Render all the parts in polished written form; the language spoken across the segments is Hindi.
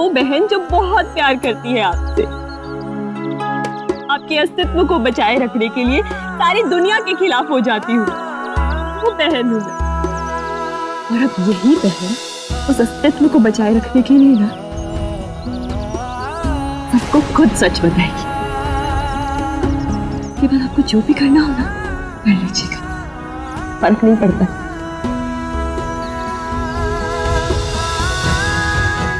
वो बहन जो बहुत प्यार करती है आपसे, आपके अस्तित्व को बचाए रखने के लिए सारी दुनिया के खिलाफ हो जाती हूँ, वो बहन हूँ मैं। और अब यही बहन उस अस्तित्व को बचाए रखने के लिए ना सबको खुद सच बताएगी। इसके बाद आपको जो भी करना हो ना कर लीजिएगा, फर्क नहीं पड़ता।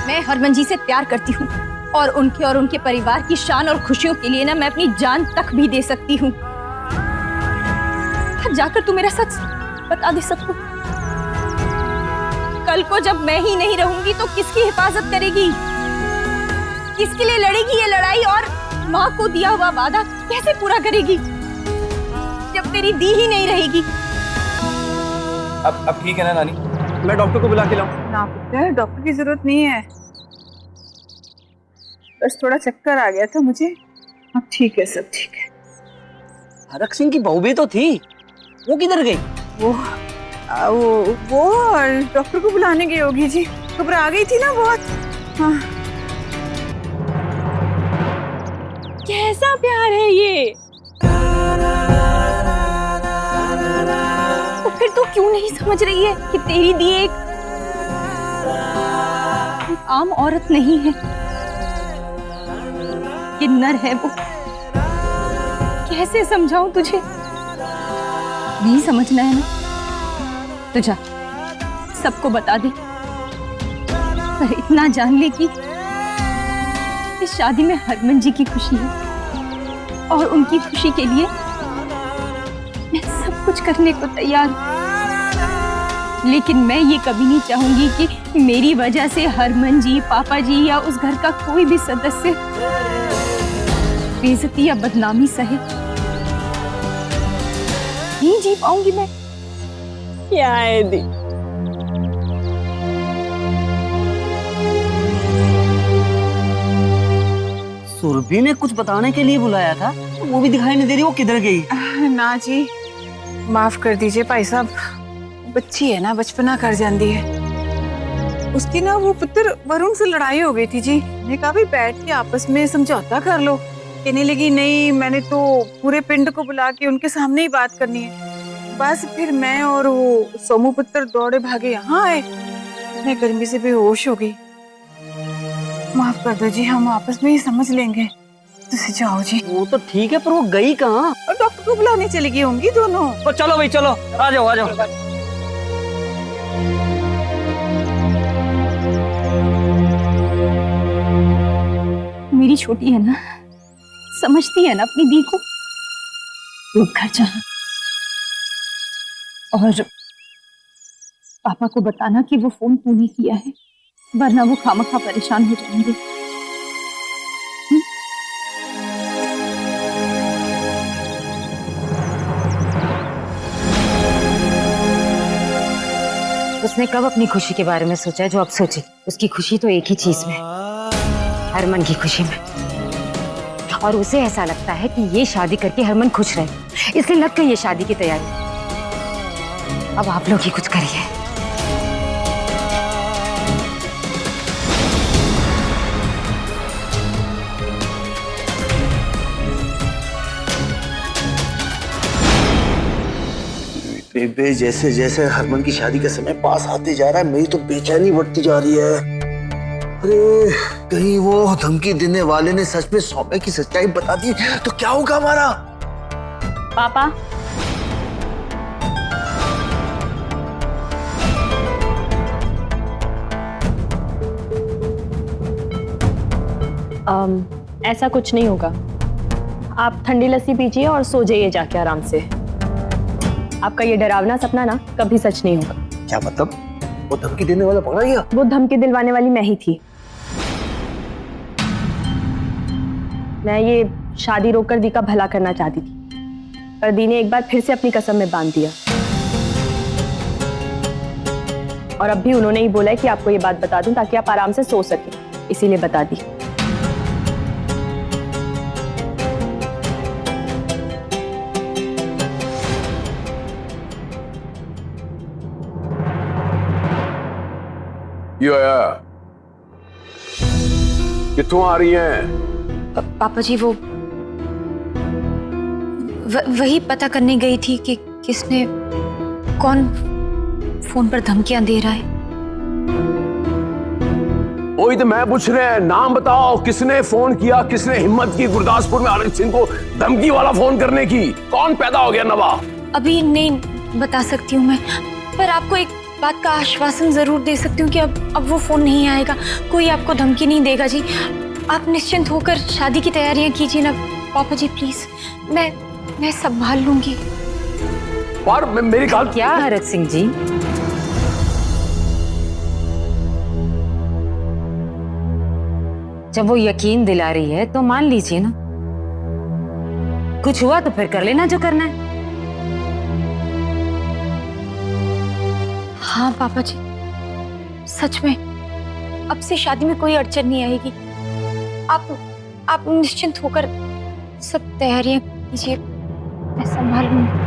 मैं हरमन जी से प्यार करती हूँ और उनके परिवार की शान और खुशियों के लिए ना मैं अपनी जान तक भी दे सकती हूँ। जाकर तू मेरा सच बता दे सबको। कल को जब मैं ही नहीं रहूंगी तो किसकी हिफाजत करेगी, किसके लिए लड़ेगी ये लड़ाई, और माँ को दिया हुआ वादा कैसे पूरा करेगी जब तेरी दी ही नहीं रहेगी। अब ठीक है ना नानी? मैं डॉक्टर को बुला के लाऊं? ना पुत्र, डॉक्टर की जरूरत नहीं है, बस थोड़ा चक्कर आ गया था मुझे। अब ठीक है, सब ठीक है। हरक सिंह की बहू भी तो थी, वो किधर गई? वो डॉक्टर को बुलाने गई होगी जी, घबरा गई थी ना बहुत। हाँ। कैसा प्यार है ये? तो फिर तू क्यों नहीं समझ रही है कि तेरी दी एक आम औरत नहीं है, किन्नर है वो। कैसे समझाऊं तुझे? नहीं समझना है ना तो जा, सबको बता दे, पर इतना जान ले कि इस शादी में हरमन जी की खुशी है और उनकी खुशी के लिए मैं सब कुछ करने को तैयार हूं। लेकिन मैं ये कभी नहीं चाहूंगी कि मेरी वजह से हरमन जी, पापा जी या उस घर का कोई भी सदस्य बेइज्जती या बदनामी सहे। नहीं जी पाऊंगी मैं। क्या है दी? सुरभि ने कुछ बताने के लिए बुलाया था, वो भी दिखाई नहीं दे रही, वो किधर गई? ना जी, माफ कर दीजिए भाई साहब, बच्ची है ना, बचपना कर जाती है। उसकी ना वो पुत्र वरुण से लड़ाई हो गई थी जी। मैंने कहा भी बैठ के आपस में समझौता कर लो। कहने लगी नहीं, मैंने तो पूरे पिंड को बुला के उनके सामने ही बात करनी है। बस फिर मैं और वो सोमू पुत्र दौड़े भागे यहाँ आए, मैं गर्मी से बेहोश हो गई। माफ कर दो जी, हम आपस में ही समझ लेंगे। तुम जाओ जी। वो तो ठीक है, पर वो गई कहाँ? और डॉक्टर को बुलाने चली गई होंगी दोनों। तो चलो भाई, चलो, आ जाओ आ जाओ। मेरी छोटी है ना, समझती है ना अपनी दी को। रुक घर चला और पापा को बताना कि वो फोन तूने किया है, वरना वो खामखा परेशान हो जाएंगे। उसने कब अपनी खुशी के बारे में सोचा है जो अब सोचे? उसकी खुशी तो एक ही चीज में, हरमन की खुशी में। और उसे ऐसा लगता है कि ये शादी करके हरमन खुश रहे, इसलिए लग गई ये शादी की तैयारी। अब आप लोग ही कुछ करिए। बेबे, जैसे जैसे हरमन की शादी का समय पास आते जा रहा है, मेरी तो बेचैनी बढ़ती जा रही है। अरे कहीं वो धमकी देने वाले ने सच में सौम्य की सच्चाई बता दी तो क्या होगा हमारा? पापा, ऐसा कुछ नहीं होगा। आप ठंडी लस्सी पीजिए और सो जाइए जाके आराम से। आपका ये डरावना सपना ना कभी सच नहीं होगा। क्या मतलब? वो धमकी देने वाला पकड़ा गया? वो धमकी दिलवाने वाली मैं ही थी। मैं ये शादी रोककर दी का भला करना चाहती थी, पर दी ने एक बार फिर से अपनी कसम में बांध दिया। और अब भी उन्होंने ही बोला है कि आपको ये बात बता दूं ताकि आप आराम से सो सकें, इसीलिए बता दी। ये आया कित्थों आ रही हैं? पापा जी वो वही पता करने गई थी कि किसने कौन फोन पर धमकियां दे रहा है। वही तो मैं पूछ रहे हैं, नाम बताओ, किसने फोन किया, किसने हिम्मत की गुरदासपुर में आनंद सिंह को धमकी वाला फोन करने की? कौन पैदा हो गया नवा? अभी नहीं बता सकती हूँ मैं, पर आपको एक बात का आश्वासन जरूर दे सकती हूँ कि अब वो फोन नहीं आएगा, कोई आपको धमकी नहीं देगा जी। आप निश्चिंत होकर शादी की तैयारियां कीजिए ना पापा जी, प्लीज। मैं संभाल लूंगी। पर मेरी बात क्या हरक सिंह जी, जब वो यकीन दिला रही है तो मान लीजिए ना, कुछ हुआ तो फिर कर लेना जो करना है। हाँ पापा जी, सच में अब से शादी में कोई अड़चन नहीं आएगी। आप निश्चिंत होकर सब तैयारियां कीजिए, मैं संभाल लूंगी।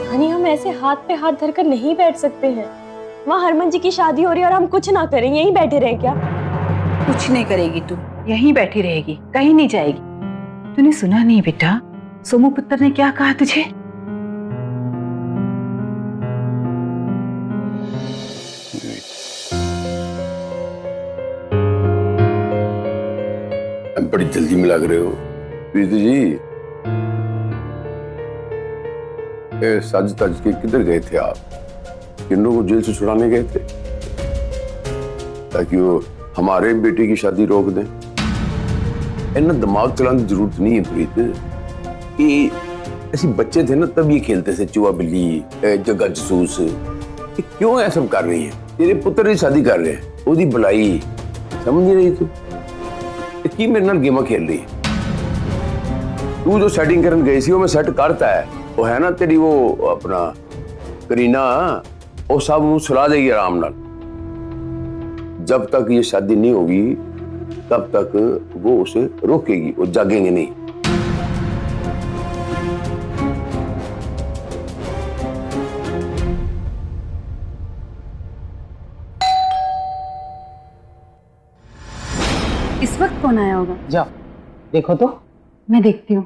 हनी, हम ऐसे हाथ पे हाथ धरकर नहीं बैठ सकते हैं। वहाँ हरमन जी की शादी हो रही है और हम कुछ ना करें, यहीं बैठे रहे क्या? कुछ नहीं करेगी तू, यहीं बैठी रहेगी, कहीं नहीं जाएगी। तूने सुना नहीं बेटा, सोमू पुत्र ने क्या कहा तुझे? बड़ी जल्दी में लग रहे हो प्रीति जी। सज तज के किधर गए थे आप? किन्नों को जेल से छुड़ाने गए थे ताकि वो हमारे बेटे की शादी रोक दें? इन्हें दिमाग चलाने की जरूरत नहीं है प्रीत। कि ऐसे बच्चे थे ना तब ये खेलते थे चूहा बिल्ली, जगह जसूस। क्यों ऐसा कर रही है? तेरे पुत्र की शादी कर रहे हैं, उसकी भलाई समझ नहीं रही तू? की मेरे नाल गेम खेल रही है। तू जो सेटिंग करन गई सी वो मैं सेट करता है। वो है ना तेरी वो अपना करीना, वो सब वो सुला देगी आराम नाल। जब तक ये शादी नहीं होगी तब तक वो उसे रोकेगी, वो जागेंगे नहीं। इस वक्त कौन आया होगा? जाओ देखो तो। मैं देखती हूँ।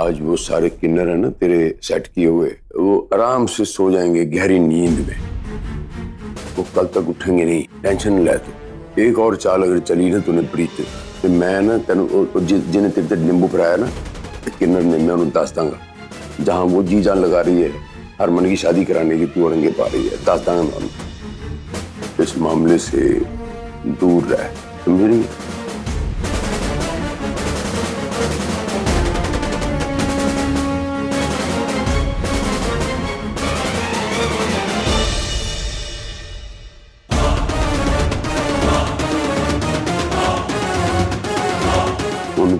आज वो सारे किन्नर है ना तेरे सेट किए हुए, वो आराम से सो जाएंगे गहरी नींद में। वो कल तक उठेंगे नहीं, टेंशन न ले तू। एक और चाल अगर चली ना तूने प्रीत, तो मैं ना तेन जिन्हें तेरे नींबू फराया ना किन्नर ने, मैं उन्हें दस दांगा। जहां वो जी जान लगा रही है हरमन की शादी कराने की, तू अड़ंगे पा रही है, दस दांगा मैं उन्हें। इस मामले से दूर रह, समझ रही है?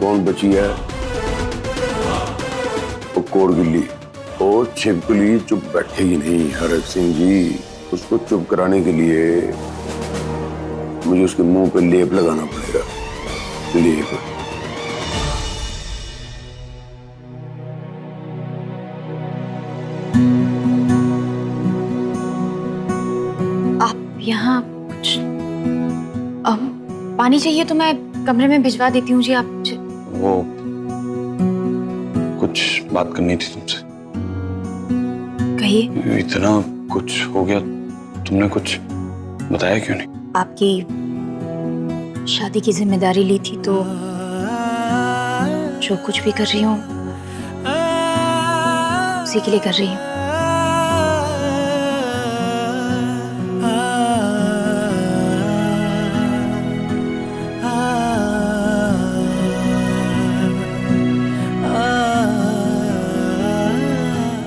कौन बची है? वो कोड़ बिल्ली, वो छिपकली चुप बैठेगी नहीं हरक सिंह जी। उसको चुप कराने के लिए मुझे उसके मुंह पे लेप लगाना पड़ेगा। लीव। आप यहाँ कुछ पानी चाहिए तो मैं कमरे में भिजवा देती हूँ जी। आप वो कुछ बात करनी थी तुमसे। कहिए। इतना कुछ हो गया, तुमने कुछ बताया क्यों नहीं? आपकी शादी की जिम्मेदारी ली थी तो जो कुछ भी कर रही हूँ उसी के लिए कर रही हूँ।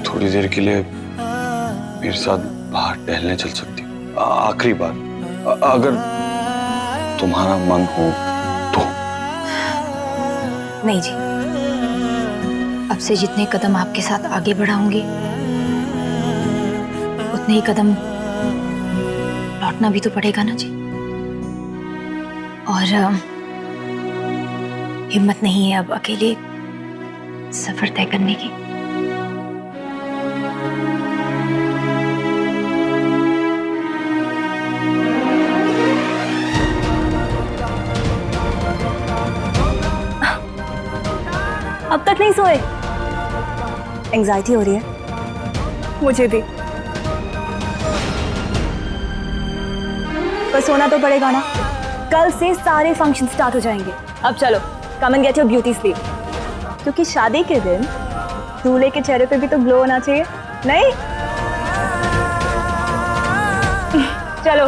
थोड़ी देर के लिए मेरे साथ बाहर टहलने चल सकती हो? आखिरी बार, अगर तुम्हारा मन हो तो। नहीं जी, अब से जितने कदम आपके साथ आगे बढ़ाऊंगी उतने ही कदम लौटना भी तो पड़ेगा ना जी। और हिम्मत नहीं है अब अकेले सफर तय करने की। अब तक नहीं सोए? एंजाइटी हो रही है मुझे भी, पर सोना तो पड़ेगा ना। कल से सारे फंक्शन स्टार्ट हो जाएंगे। अब चलो, come and get your beauty sleep, क्योंकि शादी के दिन दूल्हे के चेहरे पे भी तो ग्लो होना चाहिए, नहीं? चलो